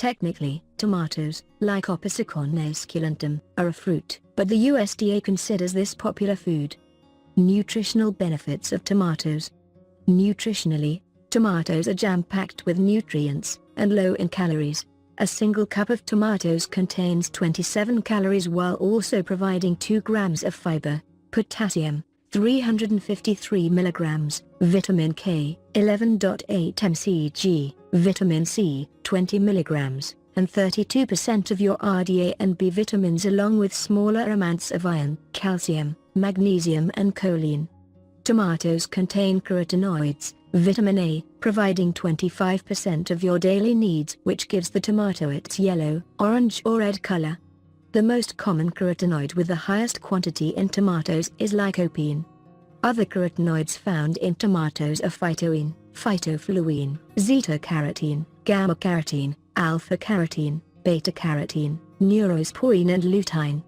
Technically, tomatoes, like Opusicon esculentum, are a fruit, but the USDA considers this popular food. Nutritional benefits of tomatoes. Nutritionally, tomatoes are jam-packed with nutrients, and low in calories. A single cup of tomatoes contains 27 calories while also providing 2 grams of fiber, potassium, 353 milligrams, vitamin K, 11.8 mcg, vitamin C, 20 milligrams, and 32% of your RDA and B vitamins along with smaller amounts of iron, calcium, magnesium and choline. Tomatoes contain carotenoids, vitamin A, providing 25% of your daily needs, which gives the tomato its yellow, orange or red color. The most common carotenoid with the highest quantity in tomatoes is lycopene. Other carotenoids found in tomatoes are phytoene, phytofluene, zeta-carotene, gamma-carotene, alpha-carotene, beta-carotene, neurosporine and lutein.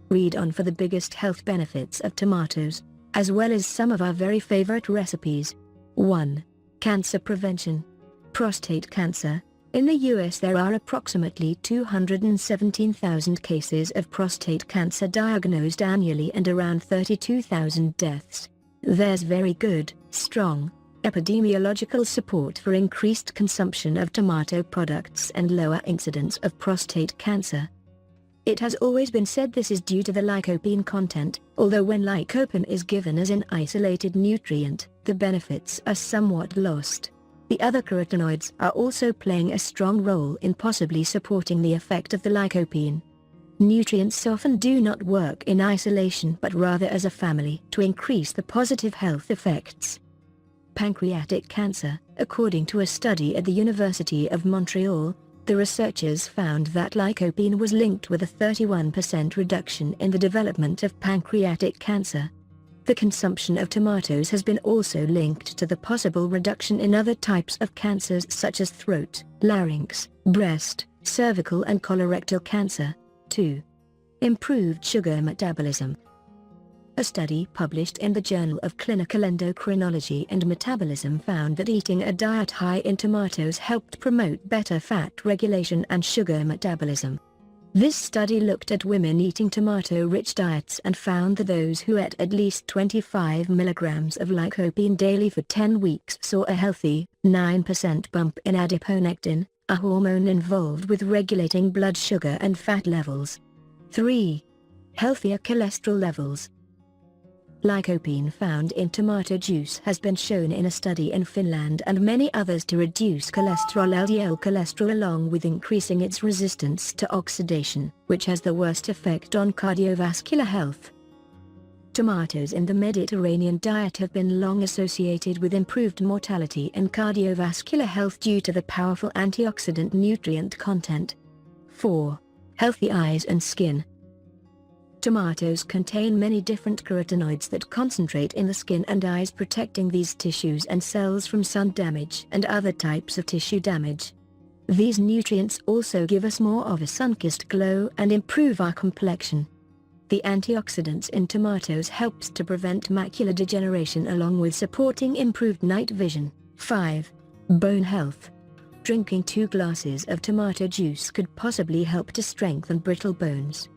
Read on for the biggest health benefits of tomatoes, as well as some of our very favorite recipes. 1. Cancer prevention. Prostate cancer. In the US there are approximately 217,000 cases of prostate cancer diagnosed annually and around 32,000 deaths. There's very good, strong, epidemiological support for increased consumption of tomato products and lower incidence of prostate cancer. It has always been said this is due to the lycopene content, although when lycopene is given as an isolated nutrient, the benefits are somewhat lost. The other carotenoids are also playing a strong role in possibly supporting the effect of the lycopene. Nutrients often do not work in isolation but rather as a family to increase the positive health effects. Pancreatic cancer. According to a study at the University of Montreal, the researchers found that lycopene was linked with a 31% reduction in the development of pancreatic cancer. The consumption of tomatoes has been also linked to the possible reduction in other types of cancers such as throat, larynx, breast, cervical and colorectal cancer. 2. Improved sugar metabolism. A study published in the Journal of Clinical Endocrinology and Metabolism found that eating a diet high in tomatoes helped promote better fat regulation and sugar metabolism. This study looked at women eating tomato-rich diets and found that those who ate at least 25 milligrams of lycopene daily for 10 weeks saw a healthy 9% bump in adiponectin, a hormone involved with regulating blood sugar and fat levels. 3. Healthier cholesterol levels. Lycopene found in tomato juice has been shown in a study in Finland and many others to reduce cholesterol LDL cholesterol along with increasing its resistance to oxidation, which has the worst effect on cardiovascular health. Tomatoes in the Mediterranean diet have been long associated with improved mortality and cardiovascular health due to the powerful antioxidant nutrient content. 4. Healthy eyes and skin. Tomatoes contain many different carotenoids that concentrate in the skin and eyes, protecting these tissues and cells from sun damage and other types of tissue damage. These nutrients also give us more of a sun-kissed glow and improve our complexion. The antioxidants in tomatoes helps to prevent macular degeneration along with supporting improved night vision. 5. Bone health. Drinking 2 glasses of tomato juice could possibly help to strengthen brittle bones.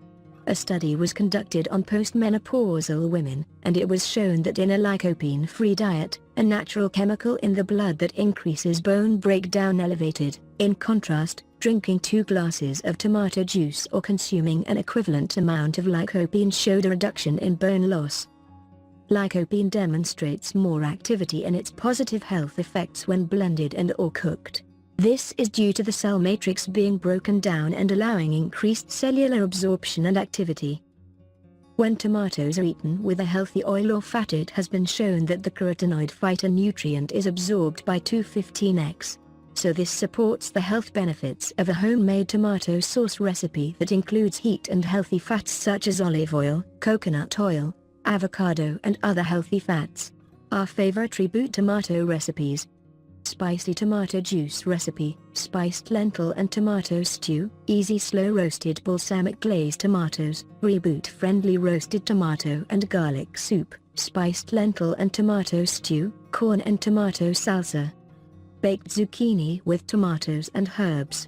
A study was conducted on postmenopausal women, and it was shown that in a lycopene-free diet, a natural chemical in the blood that increases bone breakdown elevated. In contrast, drinking 2 glasses of tomato juice or consuming an equivalent amount of lycopene showed a reduction in bone loss. Lycopene demonstrates more activity in its positive health effects when blended and or cooked. This is due to the cell matrix being broken down and allowing increased cellular absorption and activity. When tomatoes are eaten with a healthy oil or fat, it has been shown that the carotenoid phytonutrient is absorbed by 215x. So this supports the health benefits of a homemade tomato sauce recipe that includes heat and healthy fats such as olive oil, coconut oil, avocado and other healthy fats. Our favorite reboot tomato recipes. Spicy tomato juice recipe, spiced lentil and tomato stew, easy slow roasted balsamic glazed tomatoes, reboot friendly roasted tomato and garlic soup, spiced lentil and tomato stew, corn and tomato salsa. Baked zucchini with tomatoes and herbs.